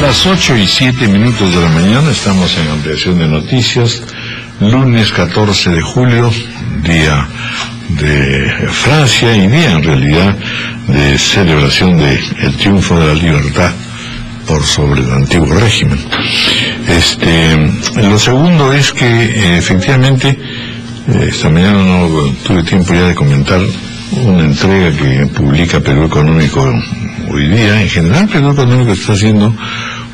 las 8:07 de la mañana, estamos en ampliación de noticias, lunes 14 de julio, día de Francia y día en realidad de celebración del triunfo de la libertad por sobre el antiguo régimen. Lo segundo es que efectivamente esta mañana no tuve tiempo ya de comentar una entrega que publica Perú Económico hoy día. En general, Perú Económico está haciendo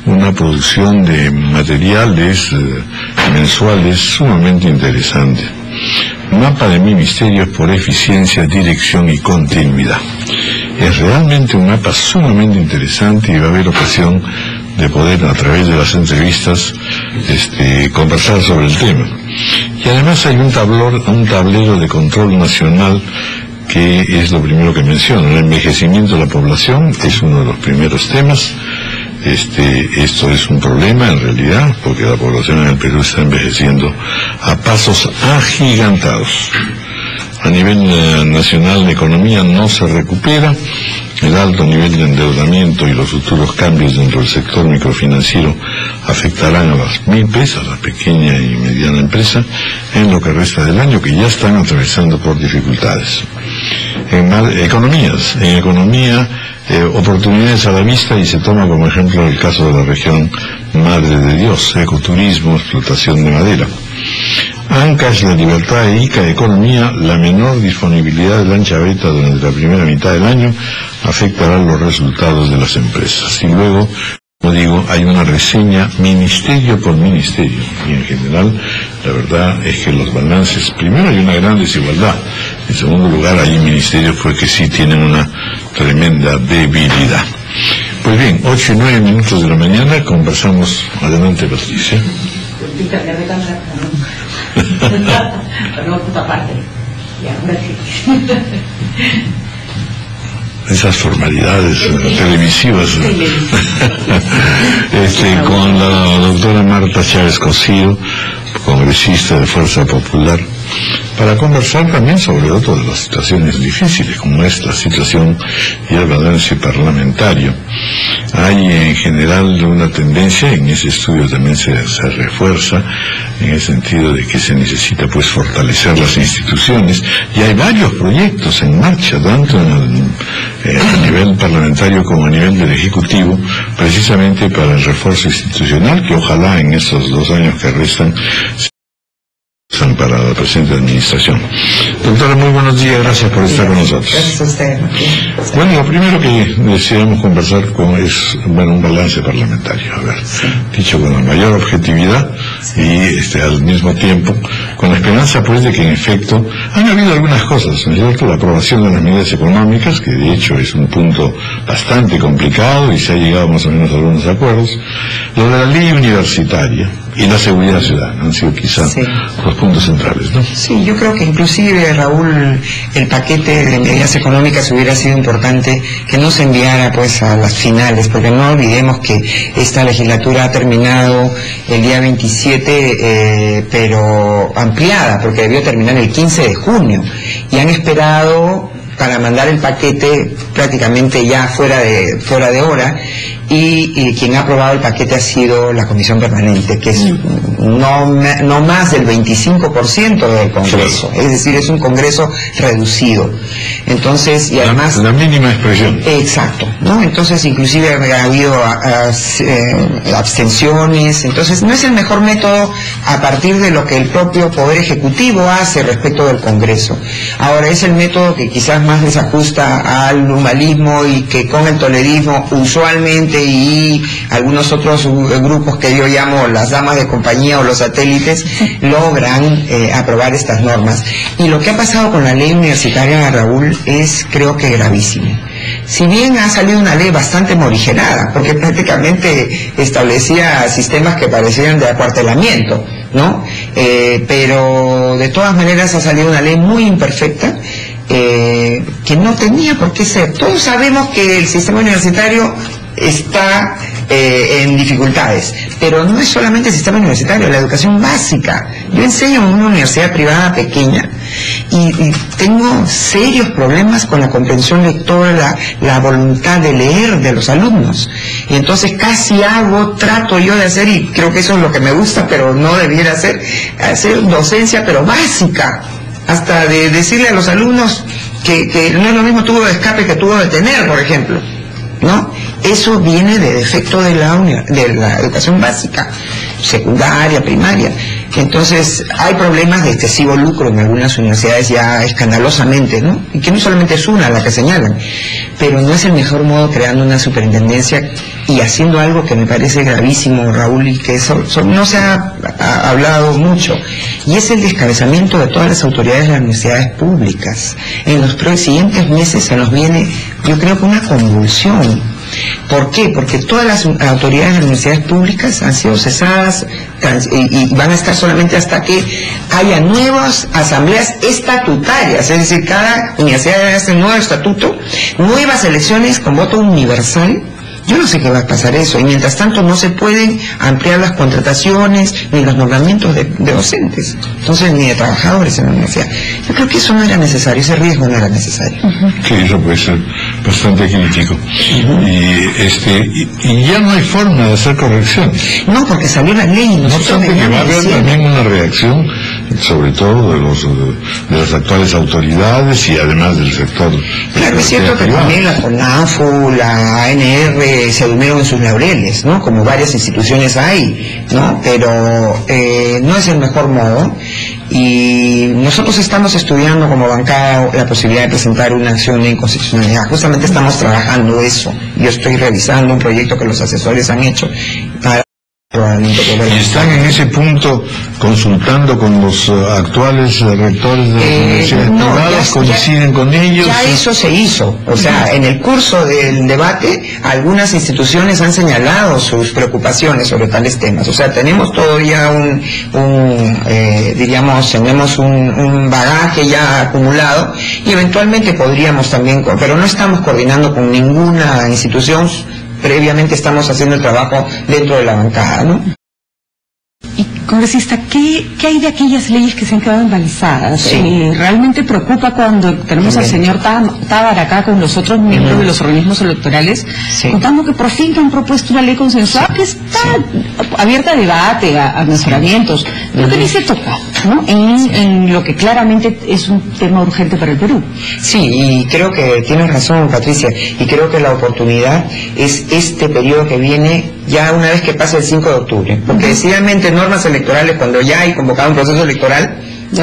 una producción de materiales mensuales sumamente interesante. Mapa de ministerios por eficiencia, dirección y continuidad. Es realmente un mapa sumamente interesante y va a haber ocasión de poder, a través de las entrevistas, conversar sobre el tema. Y además hay un tablero de control nacional que es lo primero que menciono. El envejecimiento de la población es uno de los primeros temas. Esto es un problema en realidad, porque la población en el Perú está envejeciendo a pasos agigantados. A nivel nacional la economía no se recupera. El alto nivel de endeudamiento y los futuros cambios dentro del sector microfinanciero afectarán a las MIPES, a la pequeña y mediana empresa, en lo que resta del año, que ya están atravesando por dificultades. En economía, oportunidades a la vista, y se toma como ejemplo el caso de la región Madre de Dios, ecoturismo, explotación de madera. Ancash, la libertad, e ICA, economía, la menor disponibilidad de lancha beta durante la primera mitad del año afectará los resultados de las empresas. Y luego, como digo, hay una reseña ministerio por ministerio, y en general la verdad es que los balances, primero hay una gran desigualdad, en segundo lugar hay ministerios que sí tienen una tremenda debilidad. Pues bien, 8:09 de la mañana, conversamos. Adelante, Patricia. Esas formalidades televisivas con la doctora Marta Chávez Cosío, congresista de Fuerza Popular, para conversar también sobre otra de las situaciones difíciles, como es la situación y el balance parlamentario. Hay en general una tendencia, en ese estudio también se refuerza, en el sentido de que se necesita fortalecer las instituciones, y hay varios proyectos en marcha, tanto a nivel parlamentario como a nivel del Ejecutivo, precisamente para el refuerzo institucional, que ojalá en estos 2 años que restan para la presente administración. Doctora, muy buenos días, gracias por estar con nosotros. Gracias a usted. Bueno, lo primero que deseamos conversar es un balance parlamentario, dicho con la mayor objetividad y al mismo tiempo con la esperanza de que en efecto han habido algunas cosas, ¿no es cierto? La aprobación de las medidas económicas, que de hecho es un punto bastante complicado y se ha llegado más o menos a algunos acuerdos. Lo de la ley universitaria y la seguridad ciudadana han sido quizás los puntos centrales, ¿no? Sí, yo creo que inclusive, Raúl, el paquete de medidas económicas hubiera sido importante que no se enviara a las finales, porque no olvidemos que esta legislatura ha terminado el día 27, pero ampliada, porque debió terminar el 15 de junio, y han esperado para mandar el paquete prácticamente ya fuera de hora, y quien ha aprobado el paquete ha sido la Comisión Permanente, que es no más del 25% del Congreso, es decir, es un Congreso reducido. Entonces, y además la mínima expresión. Exacto, ¿no? Entonces, inclusive ha habido abstenciones. Entonces, no es el mejor método a partir de lo que el propio Poder Ejecutivo hace respecto del Congreso. Ahora, es el método que quizás más les ajusta al humanismo, y que con el toledismo usualmente, y algunos otros grupos que yo llamo las damas de compañía o los satélites, logran aprobar estas normas. Y lo que ha pasado con la ley universitaria, Raúl, es creo que gravísimo. Si bien ha salido una ley bastante morigerada, porque prácticamente establecía sistemas que parecían de acuartelamiento, ¿no? Pero de todas maneras ha salido una ley muy imperfecta, que no tenía por qué ser. Todos sabemos que el sistema universitario está en dificultades. Pero no es solamente el sistema universitario, la educación básica. Yo enseño en una universidad privada pequeña y tengo serios problemas con la comprensión lectora, la voluntad de leer de los alumnos. Y entonces casi trato yo de hacer, y creo que eso es lo que me gusta, pero no debiera hacer docencia, pero básica. Hasta de decirle a los alumnos que no es lo mismo tubo de escape que tubo de tener, por ejemplo, ¿no? Eso viene de defecto de la educación básica, secundaria, primaria. Entonces hay problemas de excesivo lucro en algunas universidades ya escandalosamente, ¿no? Y que no solamente es una la que señalan, pero no es el mejor modo creando una superintendencia y haciendo algo que me parece gravísimo, Raúl, y que no se ha hablado mucho, y es el descabezamiento de todas las autoridades de las universidades públicas. En los siguientes meses se nos viene, yo creo que una convulsión. ¿Por qué? Porque todas las autoridades de las universidades públicas han sido cesadas y van a estar solamente hasta que haya nuevas asambleas estatutarias, es decir, cada universidad debe hacer un nuevo estatuto, nuevas elecciones con voto universal. Yo no sé qué va a pasar eso, y mientras tanto no se pueden ampliar las contrataciones ni los nombramientos de docentes, entonces ni de trabajadores en la universidad. Yo creo que eso no era necesario, ese riesgo no era necesario. Sí, eso puede ser bastante crítico. Y ya no hay forma de hacer correcciones. No, porque salió la ley. No obstante que va a haber también una reacción, sobre todo de las actuales autoridades y además del sector. Claro, es cierto que también la CONAFU, la ANR se durmieron en sus laureles, ¿no? Como varias instituciones hay, ¿no? Pero no es el mejor modo, y nosotros estamos estudiando como bancada la posibilidad de presentar una acción de inconstitucionalidad. Justamente estamos trabajando eso. Yo estoy revisando un proyecto que los asesores han hecho para... ¿Y están en ese punto consultando con los actuales rectores de las universidades privadas? ¿Coinciden con ellos? Ya eso se hizo. O sea, en el curso del debate, algunas instituciones han señalado sus preocupaciones sobre tales temas. O sea, tenemos todavía tenemos un bagaje ya acumulado, y eventualmente podríamos también, pero no estamos coordinando con ninguna institución. Previamente estamos haciendo el trabajo dentro de la bancada, ¿no? Y, congresista, ¿qué hay de aquellas leyes que se han quedado embalizadas? Sí. Realmente preocupa cuando tenemos al señor Tábara acá con los otros miembros de los organismos electorales, contando que por fin han propuesto una ley consensuada que está abierta a debate, a mejoramientos, pero que ni se toca, ¿no? En lo que claramente es un tema urgente para el Perú. Sí, y creo que tienes razón, Patricia, y creo que la oportunidad es este periodo que viene, ya una vez que pase el 5 de octubre, porque decididamente normas electorales, cuando ya hay convocado un proceso electoral,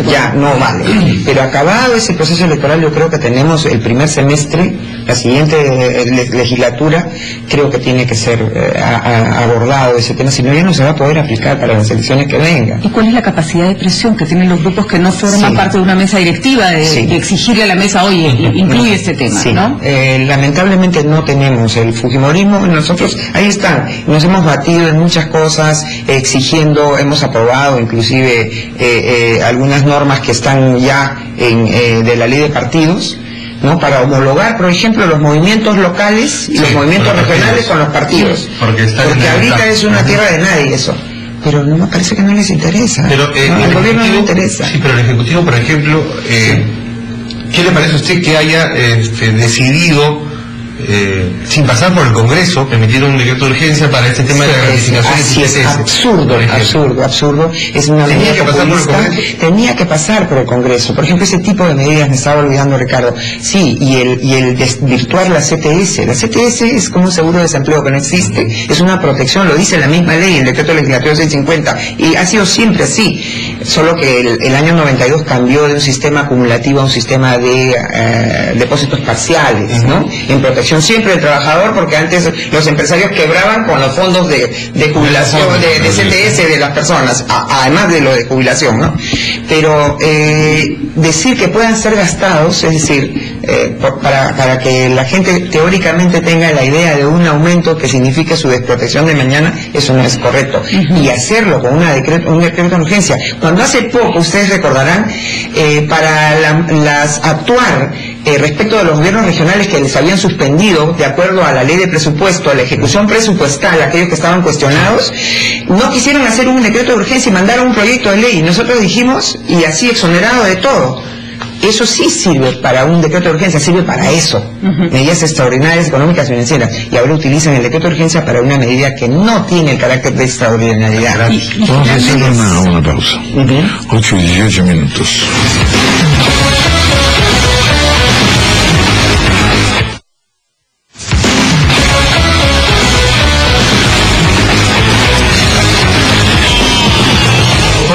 ya no vale. Pero acabado ese proceso electoral, yo creo que tenemos el primer semestre, la siguiente legislatura, creo que tiene que ser abordado ese tema, si no ya no se va a poder aplicar para las elecciones que vengan. ¿Y cuál es la capacidad de presión que tienen los grupos que no forman parte de una mesa directiva de exigirle a la mesa, oye, incluye este tema, ¿no? Lamentablemente no tenemos el fujimorismo. Nosotros, ahí están, nos hemos batido en muchas cosas, exigiendo, hemos aprobado inclusive algunas normas que están ya de la ley de partidos, ¿no? Para homologar, por ejemplo, los movimientos locales y los movimientos regionales con los partidos. Porque ahorita es una tierra de nadie eso. Pero no me parece que no les interesa. Pero al gobierno no le interesa. Sí, pero el Ejecutivo, por ejemplo, ¿qué le parece a usted que haya decidido, sin pasar por el Congreso, emitir un decreto de urgencia para este tema de la gratificación? Es absurdo. Es una medida populista. Tenía que pasar por el Congreso. Por ejemplo, ese tipo de medidas, me estaba olvidando, Ricardo. Sí, y el desvirtuar la CTS. La CTS es como un seguro de desempleo que no existe. Es una protección, lo dice la misma ley, el decreto legislativo 650. Y ha sido siempre así. Solo que el año 92 cambió de un sistema acumulativo a un sistema de depósitos parciales, ¿no? En protección siempre del trabajador, porque antes los empresarios quebraban con los fondos de jubilación, de CTS de las personas, además de lo de jubilación, ¿no? Pero decir que puedan ser gastados, es decir, para que la gente teóricamente tenga la idea de un aumento que signifique su desprotección de mañana, eso no es correcto. Y hacerlo con un decreto de urgencia. Cuando hace poco, ustedes recordarán, para actuar respecto de los gobiernos regionales que les habían suspendido, de acuerdo a la ley de presupuesto, a la ejecución presupuestal, aquellos que estaban cuestionados, no quisieron hacer un decreto de urgencia y mandaron un proyecto de ley. Y nosotros dijimos, y así exonerado de todo, eso sí sirve para un decreto de urgencia, sirve para eso, medidas extraordinarias económicas y financieras, y ahora utilizan el decreto de urgencia para una medida que no tiene el carácter de extraordinariedad. Vamos a hacer una pausa. 8:18 minutos.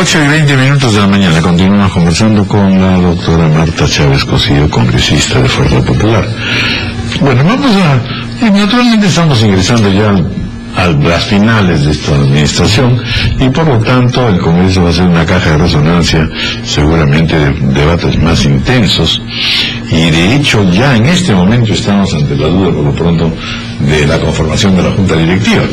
Ocho y 20 minutos de la mañana. Continuamos conversando con la doctora Marta Chávez Cosío, congresista de Fuerza Popular. Bueno, y naturalmente estamos ingresando ya a las finales de esta administración, y por lo tanto el Congreso va a ser una caja de resonancia seguramente de debates más intensos, y de hecho ya en este momento estamos ante la duda, por lo pronto, de la conformación de la Junta Directiva,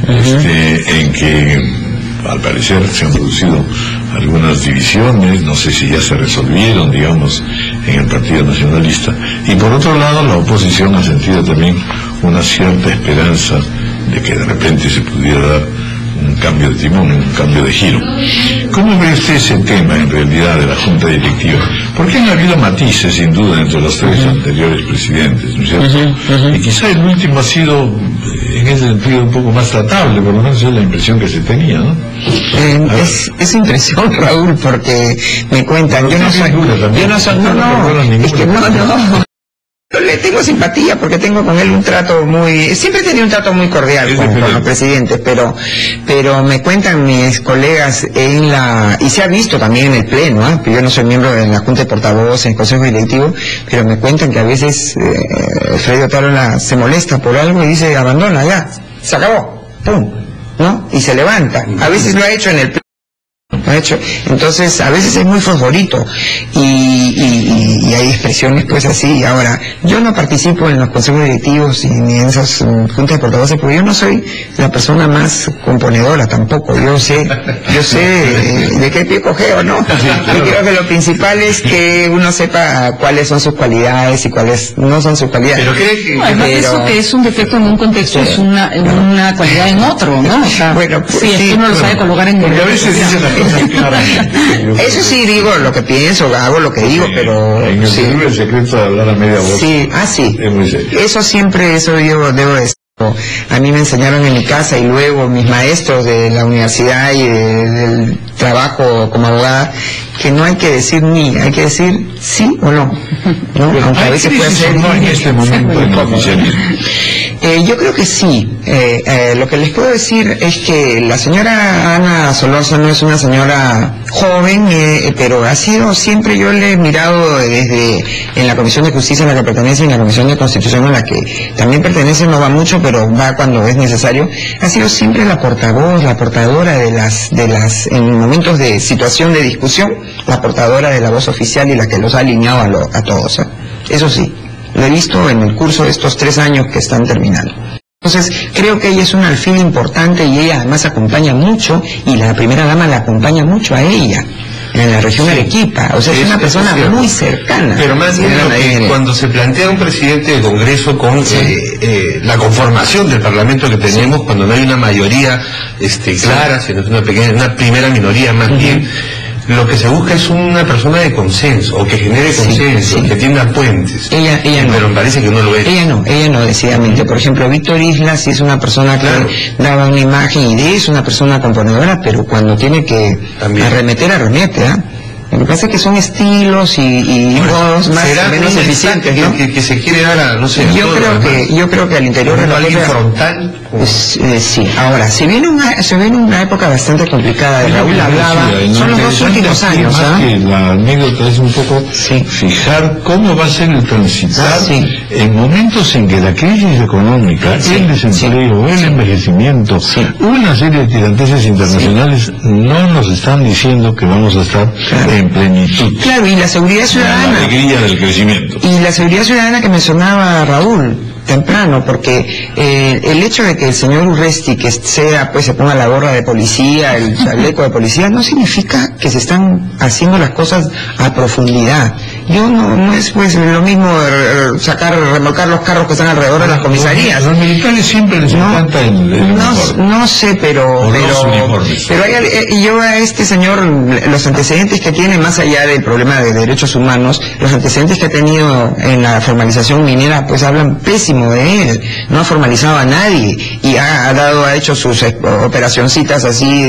en que al parecer se han producido algunas divisiones, no sé si ya se resolvieron, digamos, en el Partido Nacionalista, y por otro lado la oposición ha sentido también una cierta esperanza de que de repente se pudiera dar un cambio de timón, un cambio de giro. ¿Cómo ve usted ese tema en realidad de la Junta Directiva? Porque han habido matices sin duda entre los tres anteriores presidentes, ¿no es cierto? Y quizá el último ha sido en ese sentido un poco más tratable, por lo menos es la impresión que se tenía, ¿no? Es impresión, Raúl, porque me cuentan, yo no le tengo simpatía porque tengo con él un trato siempre he tenido un trato muy cordial con los presidentes, pero me cuentan mis colegas y se ha visto también en el pleno, yo no soy miembro de la Junta de Portavoces, en el Consejo Directivo, pero me cuentan que a veces Freddy Otárola se molesta por algo y dice, abandona ya, se acabó, pum, ¿no? Y se levanta. A veces lo ha hecho en el pleno. Entonces a veces es muy favorito y hay expresiones pues así. Ahora, yo no participo en los consejos directivos ni en esas juntas de portavoces porque yo no soy la persona más componedora tampoco. Yo sé de qué pie cojeo, ¿no? Y creo que lo principal es que uno sepa cuáles son sus cualidades y cuáles no son sus cualidades. Pero cree que además eso que es un defecto en un contexto es una cualidad en otro, ¿no? O sea, bueno, pues, sí, uno lo sabe colocar en porque a veces dicen las cosas claramente. Eso sí digo lo que pienso, hago lo que digo, pero en el secreto de hablar a media voz. Sí, sí. Es muy serio. Eso yo debo decir. A mí me enseñaron en mi casa y luego mis maestros de la universidad y del trabajo como abogada que no hay que decir ni, hay que decir sí o no, bueno, aunque a veces puede ser no en este momento en la oficialidad. Yo creo que sí. Lo que les puedo decir es que la señora Ana Solórzano es una señora joven, pero ha sido siempre, yo le he mirado desde en la Comisión de Justicia en la que pertenece y en la Comisión de Constitución en la que también pertenece, no va mucho, pero va cuando es necesario. Ha sido siempre la portavoz, la portadora de las en momentos de situación de discusión, la portadora de la voz oficial y la que los ha alineado a todos. Eso sí, lo he visto en el curso de estos 3 años que están terminando. Entonces, creo que ella es un alfil importante y ella además acompaña mucho, y la primera dama la acompaña mucho a ella, en la región Arequipa. O sea, es una persona muy cercana. Pero más bien cuando se plantea un presidente de Congreso con la conformación del Parlamento que tenemos, cuando no hay una mayoría clara, sino es una primera minoría más bien, lo que se busca es una persona de consenso, o que genere consenso, que tienda puentes. Ella no. Pero me parece que no lo es. Ella no, decididamente. Por ejemplo, Víctor Isla sí es una persona que daba una imagen y es una persona componedora, pero cuando tiene que arremete, Lo que pasa es que son estilos y modos más o menos eficientes, ¿no? Que se quiere dar a, no sé, yo creo que al interior de la ley frontal. Sí. Ahora, se viene una época bastante complicada. Raúl hablaba, son los 2 últimos años, que la anécdota es un poco fijar cómo va a ser el transitar en momentos en que la crisis económica, el desempleo, el envejecimiento, una serie de tiranteses internacionales no nos están diciendo que vamos a estar en en plenitud. Claro, y la seguridad ciudadana. La alegría del crecimiento. Y la seguridad ciudadana que mencionaba Raúl temprano, porque el hecho de que el señor Urresti, que pues se ponga la gorra de policía, el chaleco de policía, no significa que se están haciendo las cosas a profundidad. No es pues lo mismo remolcar los carros que están alrededor de las comisarías. Los militares siempre les encanta el uniforme. No sé, pero yo a este señor, los antecedentes que tiene, más allá del problema de derechos humanos, los antecedentes que ha tenido en la formalización minera, pues hablan pésimo de él. No ha formalizado a nadie y ha hecho sus operacioncitas así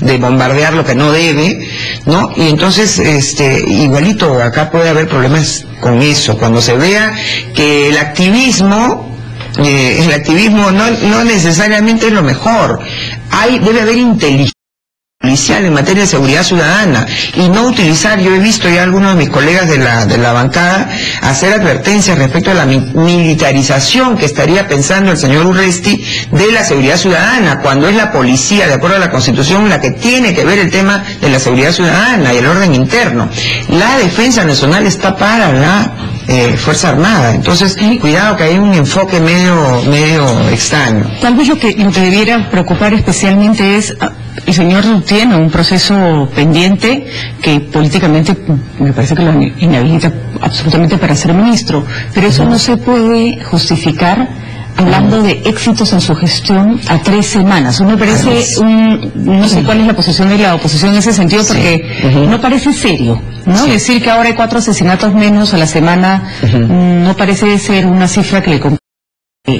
de bombardear lo que no debe, ¿no? Y entonces, igualito, acá puede haber problemas con eso, cuando se vea que el activismo no necesariamente es lo mejor. Debe haber inteligencia policial en materia de seguridad ciudadana y no utilizar, yo he visto ya algunos de mis colegas de la bancada hacer advertencias respecto a la militarización que estaría pensando el señor Urresti de la seguridad ciudadana, cuando es la policía, de acuerdo a la Constitución, la que tiene que ver el tema de la seguridad ciudadana y el orden interno. La defensa nacional está para la Fuerza Armada, entonces cuidado que hay un enfoque medio extraño. Tal vez lo que debiera preocupar especialmente es, el señor tiene un proceso pendiente que políticamente me parece que lo inhabilita absolutamente para ser ministro, pero eso no se puede justificar hablando de éxitos en su gestión a 3 semanas. Me parece no sé cuál es la posición de la oposición en ese sentido, porque no parece serio, ¿no? Sí. Decir que ahora hay 4 asesinatos menos a la semana no parece ser una cifra que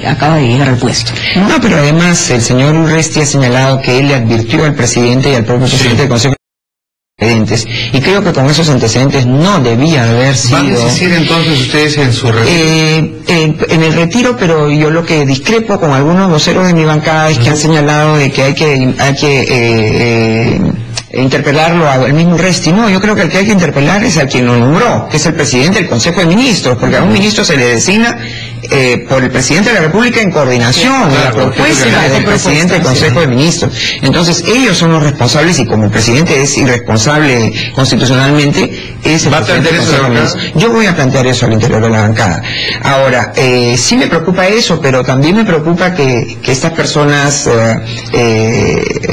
acaba de llegar al puesto, ¿no? No, pero además el señor Urresti ha señalado que él le advirtió al presidente y al propio presidente del Consejo antecedentes, y creo que con esos antecedentes no debía haber sido. ¿Van a decir entonces ustedes en su retiro? En el retiro, pero yo lo que discrepo con algunos voceros de mi bancada es que han señalado de que hay que interpelarlo al mismo Urresti. No, yo creo que el que hay que interpelar es al quien lo nombró, que es el presidente del Consejo de Ministros, porque a un ministro se le designa por el presidente de la República en coordinación de la propuesta del presidente del Consejo de Ministros. Entonces ellos son los responsables, y como el presidente es irresponsable constitucionalmente, es el presidente del Consejo de Ministros. Yo voy a plantear eso al interior de la bancada. Ahora, sí me preocupa eso, pero también me preocupa que estas personas,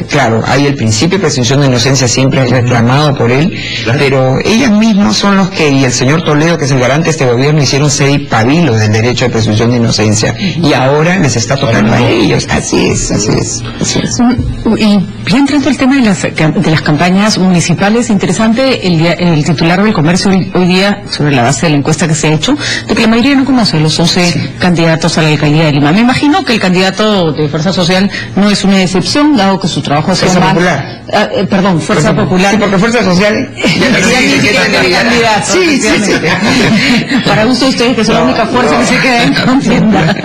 claro, hay el principio de presunción de inocencia siempre reclamado por él, pero ellas mismas son los que, y el señor Toledo, que es el garante de este gobierno, hicieron sede y pabilo del derecho de presunción de inocencia, y ahora les está tocando a ellos. Así es. Y bien, entrando al tema de las campañas municipales, interesante el titular del Comercio hoy día, sobre la base de la encuesta que se ha hecho, de que la mayoría no conoce los 11 candidatos a la alcaldía de Lima. Me imagino que el candidato de Fuerza Social no es una excepción, dado que su trabajo es Fuerza Popular. Fuerza Popular. Sí, porque Fuerza Social candidato. Sí. Para gusto de ustedes, que son la única fuerza que se queda en contienda.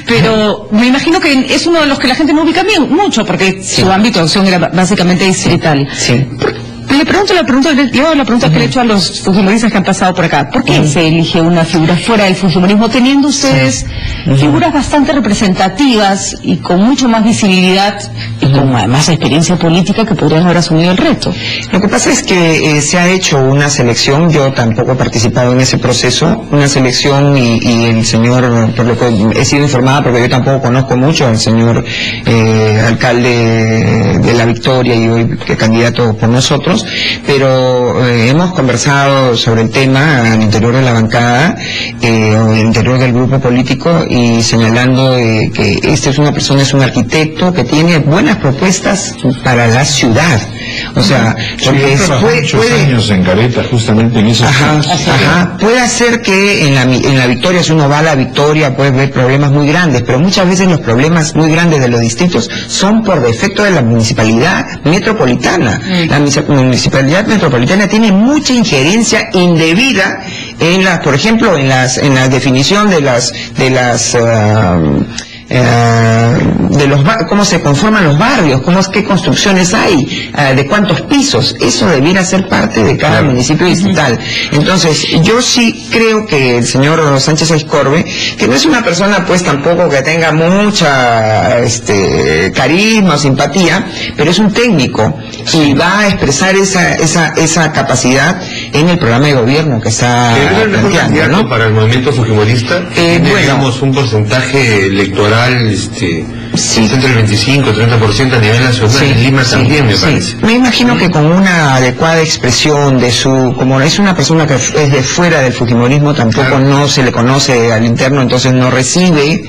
Pero me imagino que es uno de los que la gente no ubica bien, mucho, porque su ámbito de acción era básicamente distrital. Sí. Le pregunto la pregunta que le he hecho a los funcionalistas que han pasado por acá. ¿Por qué se elige una figura fuera del funcionalismo, teniendo ustedes figuras bastante representativas y con mucho más visibilidad y con además experiencia política que podrían haber asumido el reto? Lo que pasa es que se ha hecho una selección, yo tampoco he participado en ese proceso, una selección, y el señor, por lo que he sido informada, porque yo tampoco conozco mucho al señor alcalde de La Victoria y hoy que candidato por nosotros, pero hemos conversado sobre el tema al interior de la bancada o al interior del grupo político, y señalando que este es una persona, es un arquitecto que tiene buenas propuestas para la ciudad. O sea, porque muchos años en Caleta justamente en eso. Puede hacer que en la Victoria, si uno va a La Victoria, puede ver problemas muy grandes, pero muchas veces los problemas muy grandes de los distritos son por defecto de la municipalidad metropolitana. La municipalidad metropolitana tiene mucha injerencia indebida en por ejemplo, en la definición de las cómo se conforman los barrios, qué construcciones hay, de cuántos pisos. Eso debiera ser parte de cada municipio distrital. Entonces, yo sí creo que el señor Sánchez Aizcorbe, que no es una persona pues tampoco que tenga mucha carisma o simpatía, pero es un técnico y va a expresar esa capacidad en el programa de gobierno que está planteando, ¿no? Para el movimiento fujimorista, digamos un porcentaje electoral entre el 25 y 30% a nivel nacional, en Lima también me parece. Me imagino que con una adecuada expresión de como es una persona que es de fuera del fujimorismo, tampoco no se le conoce al interno, entonces no recibe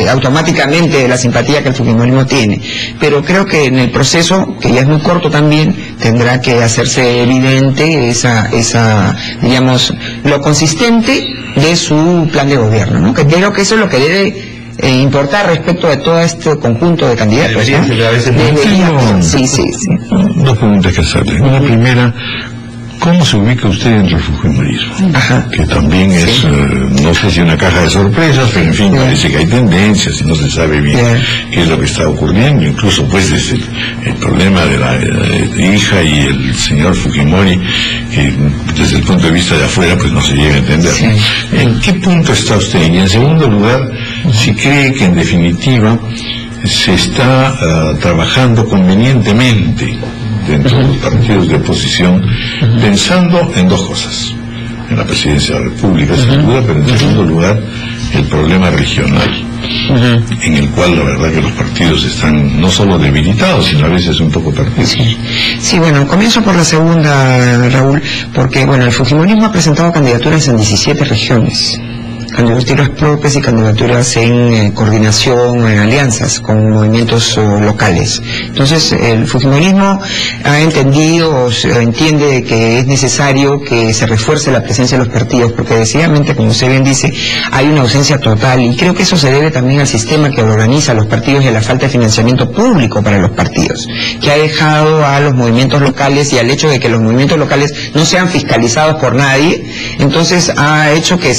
automáticamente la simpatía que el fujimorismo tiene. Pero creo que en el proceso, que ya es muy corto también, tendrá que hacerse evidente digamos, lo consistente de su plan de gobierno, ¿no? Que creo que eso es lo que debe importar respecto de todo este conjunto de candidatos, ¿no? Sí. Dos preguntas que hacerle. Una primera, ¿cómo se ubica usted entre el fujimorismo? Que también es, no sé si una caja de sorpresas, pero en fin, parece que hay tendencias y no se sabe bien qué es lo que está ocurriendo. Incluso pues desde el problema de la hija y el señor Fujimori, que desde el punto de vista de afuera pues no se llega a entender. ¿En qué punto está usted? Y en segundo lugar, si cree que en definitiva se está trabajando convenientemente dentro de los partidos de oposición, pensando en dos cosas: en la presidencia de la República, sin duda, pero en segundo lugar, el problema regional, en el cual la verdad que los partidos están no solo debilitados, sino a veces un poco perdidos. Sí, bueno, comienzo por la segunda, Raúl, porque bueno, el fujimorismo ha presentado candidaturas en 17 regiones. Candidaturas propias y candidaturas en coordinación, en alianzas con movimientos locales. Entonces, el fujimorismo ha entendido, entiende que es necesario que se refuerce la presencia de los partidos, porque decididamente, como usted bien dice, hay una ausencia total, y creo que eso se debe también al sistema que organiza los partidos y a la falta de financiamiento público para los partidos, que ha dejado a los movimientos locales y al hecho de que los movimientos locales no sean fiscalizados por nadie. Entonces ha hecho que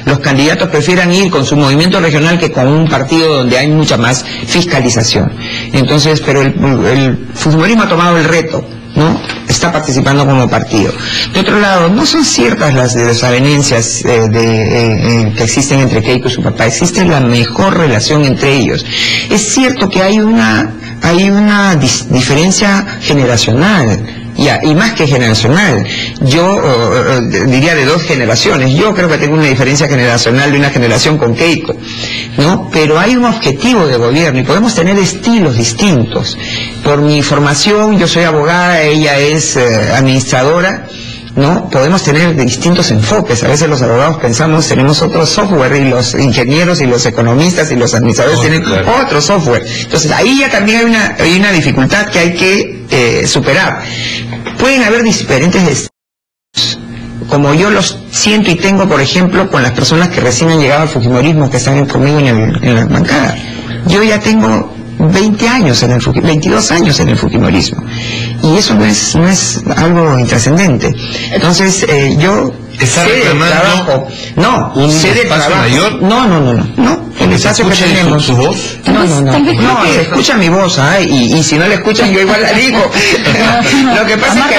los candidatos prefieran ir con su movimiento regional que con un partido donde hay mucha más fiscalización. Entonces, pero el fujimorismo ha tomado el reto, ¿no? Está participando como partido. De otro lado, no son ciertas las desavenencias que existen entre Keiko y su papá. Existe la mejor relación entre ellos. Es cierto que hay una diferencia generacional. Y más que generacional, yo diría de 2 generaciones. Yo creo que tengo una diferencia generacional de una generación con Keiko, ¿no? Pero hay un objetivo de gobierno y podemos tener estilos distintos. Por mi formación, yo soy abogada, ella es administradora, ¿no? Podemos tener distintos enfoques. A veces los abogados tenemos otro software, y los ingenieros y los economistas y los administradores tienen otro software. Entonces ahí ya también hay una dificultad que hay que superar. Pueden haber diferentes estilos, como yo los siento y tengo, por ejemplo, con las personas que recién han llegado al fujimorismo, que están conmigo en la bancada. Yo ya tengo 22 años en el fujimorismo, y eso no es algo intrascendente. Entonces yo ¿está reclamando un espacio mayor? No. El espacio que tenemos. ¿Su voz? No, escucha mi voz, y si no la escuchan yo igual la digo. Lo que pasa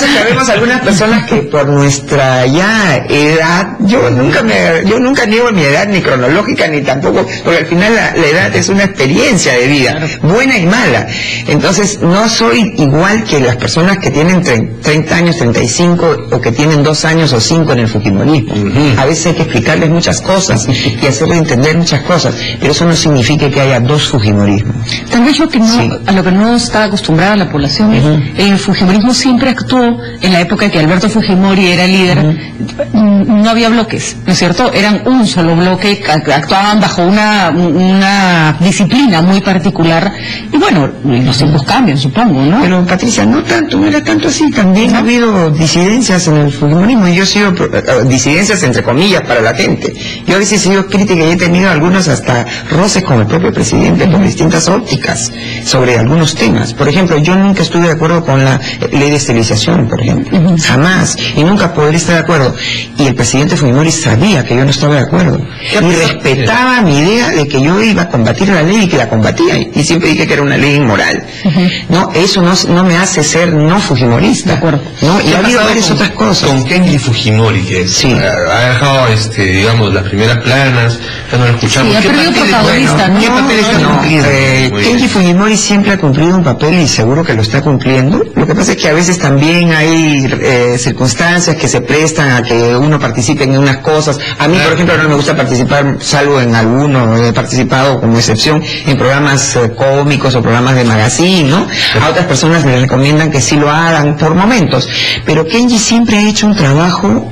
es que habemos algunas personas que por nuestra ya edad, yo nunca niego mi edad ni cronológica ni tampoco, porque al final la edad es una experiencia de vida, buena y mala. Entonces no soy igual que las personas que tienen 30 años, 35, o que tienen 2 años o 5 en el fujimorismo. A veces hay que explicarles muchas cosas y hacerles entender muchas cosas, pero eso no significa que haya 2 fujimorismos. Tal vez a lo que no está acostumbrada la población es el fujimorismo siempre actuó en la época que Alberto Fujimori era líder. No había bloques, ¿no es cierto? Eran un solo bloque, actuaban bajo una disciplina muy particular, y bueno, los tiempos cambian, supongo, ¿no? Pero Patricia, no era tanto así. También ha habido disidencias disidencias en el fujimorismo, y yo he sido disidencias entre comillas para la gente. Yo a veces he sido crítica y he tenido algunos hasta roces con el propio presidente por distintas ópticas sobre algunos temas. Por ejemplo, yo nunca estuve de acuerdo con la ley de esterilización, por ejemplo, jamás, y nunca podría estar de acuerdo. Y el presidente Fujimori sabía que yo no estaba de acuerdo y respetaba mi idea de que yo iba a combatir la ley y que la combatía, y siempre dije que era una ley inmoral. No, eso no me hace ser no fujimorista. De acuerdo. ¿No? Y ha habido varias otras cosas. Con Kenji Fujimori, que sí, ha dejado, digamos, las primeras planas, ya no lo escuchamos. Sí, ha perdido protagonista, ¿no? ¿Qué papel está cumpliendo? Kenji Fujimori siempre ha cumplido un papel y seguro que lo está cumpliendo. Lo que pasa es que a veces también hay circunstancias que se prestan a que uno participe en unas cosas. A mí, por ejemplo, no me gusta participar, salvo en alguno, he participado como excepción en programas cómicos o programas de magazine, ¿no? A otras personas les recomiendan que sí lo hagan por momentos, pero Kenji siempre ha hecho un trabajo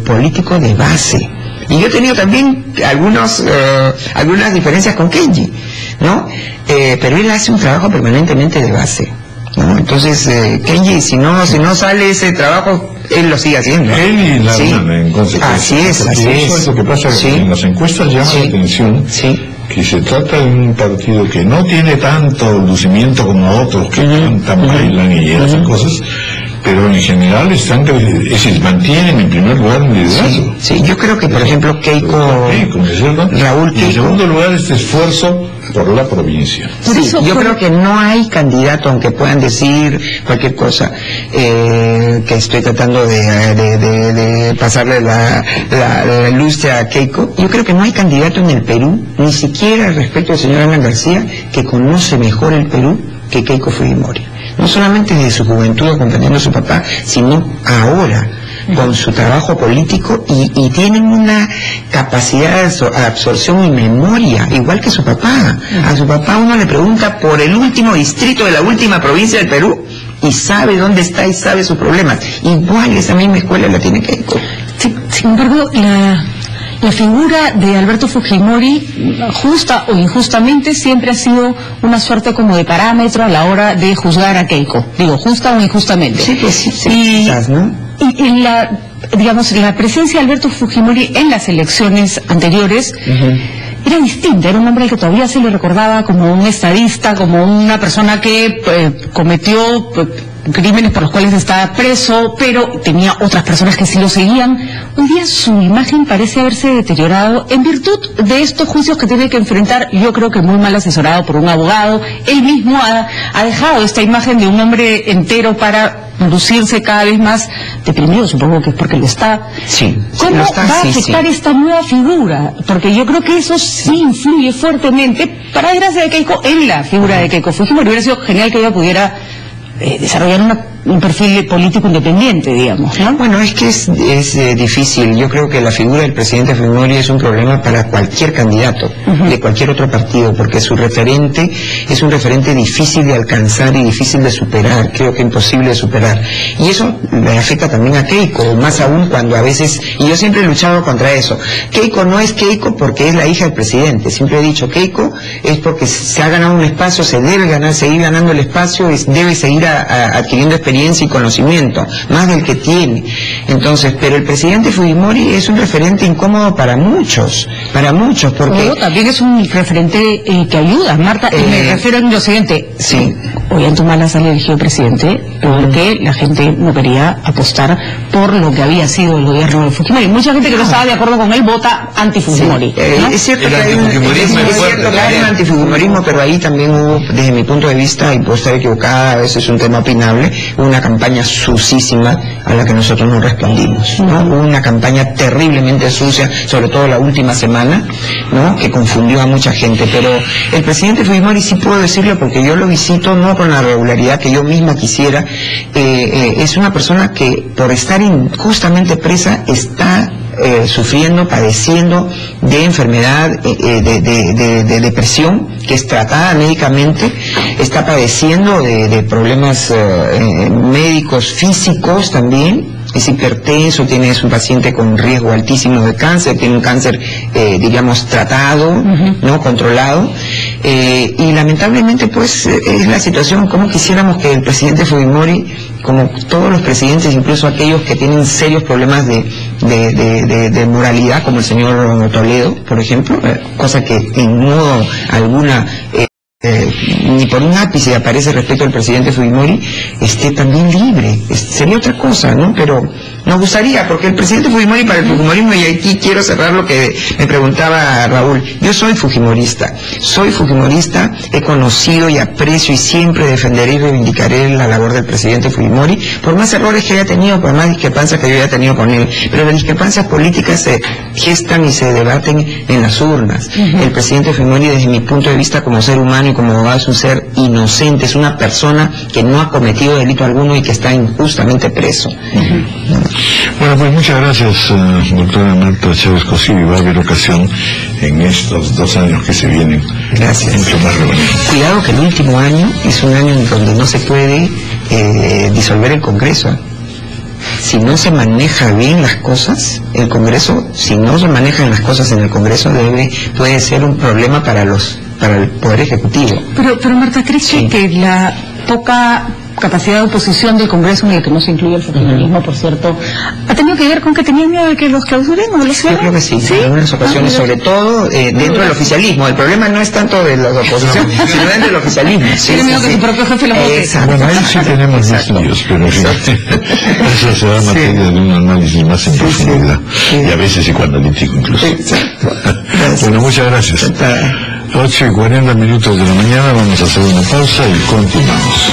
político de base, y yo he tenido también algunas diferencias con Kenji, ¿no? Pero él hace un trabajo permanentemente de base, ¿no? Entonces Kenji, si no sale ese trabajo, él lo sigue haciendo. Él y la sí, en consecuencia. así es. Eso es lo que pasa, sí, en las encuestas llama la atención, que se trata de un partido que no tiene tanto lucimiento como otros que cantan, bailan y hacen cosas, pero en general mantienen en primer lugar el liderazgo. Sí, yo creo que, por ejemplo, Keiko, Raúl Keiko, y en segundo lugar, este esfuerzo por la provincia. Sí, yo creo que no hay candidato, aunque puedan decir cualquier cosa, que estoy tratando de pasarle la lustre a Keiko. Yo creo que no hay candidato en el Perú, ni siquiera respecto al señor Alan García, que conoce mejor el Perú que Keiko Fujimori. No solamente desde su juventud acompañando a su papá, sino ahora con su trabajo político, y tienen una capacidad de absorción y memoria, igual que su papá. A su papá uno le pregunta por el último distrito de la última provincia del Perú y sabe dónde está y sabe sus problemas. Igual esa misma escuela la tiene Keiko. Sin embargo, la figura de Alberto Fujimori, justa o injustamente, siempre ha sido una suerte como de parámetro a la hora de juzgar a Keiko. Digo, justa o injustamente. Sí, pues sí, quizás, ¿no? Y en la presencia de Alberto Fujimori en las elecciones anteriores era distinta. Era un hombre al que todavía se le recordaba como un estadista, como una persona que cometió crímenes por los cuales estaba preso, pero tenía otras personas que sí lo seguían. Hoy día su imagen parece haberse deteriorado en virtud de estos juicios que tiene que enfrentar, yo creo que muy mal asesorado por un abogado. Él mismo ha dejado esta imagen de un hombre entero para lucirse cada vez más deprimido, supongo que es porque lo está. Sí. ¿Cómo va a afectar esta nueva figura? Porque yo creo que eso sí influye fuertemente, para desgracia de Keiko, en la figura de Keiko Fujimori. Hubiera sido genial que ella pudiera desarrollar un perfil político independiente, digamos, ¿no? Bueno, es que es difícil. Yo creo que la figura del presidente Fujimori es un problema para cualquier candidato de cualquier otro partido, porque su referente es un referente difícil de alcanzar y difícil de superar, creo que imposible de superar. Y eso le afecta también a Keiko, más aún cuando a veces, y yo siempre he luchado contra eso. Keiko no es Keiko porque es la hija del presidente. Siempre he dicho, Keiko es porque se ha ganado un espacio, se debe seguir ganando el espacio, debe seguir adquiriendo experiencia y conocimiento, más del que tiene. Entonces, pero el presidente Fujimori es un referente incómodo para muchos, porque... No, también es un referente que ayuda, Marta, me refiero a lo siguiente. Sí. Hoy en Tumala sale elegido presidente porque la gente no quería apostar por lo que había sido el gobierno de Fujimori. Mucha gente que no estaba de acuerdo con él vota anti-Fujimori. ¿No? Es cierto que hay un antifujimorismo, pero ahí también hubo, desde mi punto de vista, y puedo estar equivocada, a veces es un tema opinable, una campaña sucísima a la que nosotros no respondimos, ¿no? Hubo una campaña terriblemente sucia, sobre todo la última semana, ¿no? Que confundió a mucha gente, pero el presidente Fujimori, sí puedo decirlo porque yo lo visito no con la regularidad que yo misma quisiera, es una persona que por estar injustamente presa está sufriendo, padeciendo de enfermedad, de depresión, que es tratada médicamente, está padeciendo de problemas médicos, físicos también, es hipertenso, es un paciente con riesgo altísimo de cáncer, tiene un cáncer, digamos, tratado, ¿no? Controlado, y lamentablemente pues es la situación. Como quisiéramos que el presidente Fujimori, como todos los presidentes, incluso aquellos que tienen serios problemas de moralidad, como el señor Toledo, por ejemplo, cosa que en modo alguna ni por un ápice aparece respecto al presidente Fujimori, esté también libre. Sería otra cosa, ¿no? Pero nos gustaría, porque el presidente Fujimori, para el fujimorismo, y aquí quiero cerrar lo que me preguntaba Raúl, yo soy fujimorista, he conocido y aprecio y siempre defenderé y reivindicaré la labor del presidente Fujimori, por más errores que haya tenido, por más discrepancias que yo haya tenido con él, pero las discrepancias políticas se gestan y se debaten en las urnas. El presidente Fujimori, desde mi punto de vista como ser humano y como abogado, es un ser inocente, es una persona que no ha cometido delito alguno y que está injustamente preso. Bueno, pues muchas gracias, doctora Marta Chávez Cosío, y va a haber ocasión en estos 2 años que se vienen. Gracias. Mucho más reunión. Cuidado que el último año es un año en donde no se puede disolver el Congreso. Si no se maneja bien las cosas, el Congreso, si no se manejan las cosas en el Congreso, puede ser un problema para el Poder Ejecutivo. Pero Marta, ¿crees que la poca capacidad de oposición del Congreso, en el que no se incluye el fujimorismo, por cierto, ha tenido que ver con que tenían miedo de que los clausuremos? Yo creo que sí, en algunas ocasiones, sobre todo dentro del oficialismo. El problema no es tanto de la oposición, sino dentro del oficialismo. Tiene miedo que su propio jefe lo vote. Bueno, ahí sí tenemos estudios, pero en fin, eso será materia de un análisis más en profundidad, y a veces psicoanalítico incluso. Bueno, muchas gracias. 8:40 de la mañana, vamos a hacer una pausa y continuamos.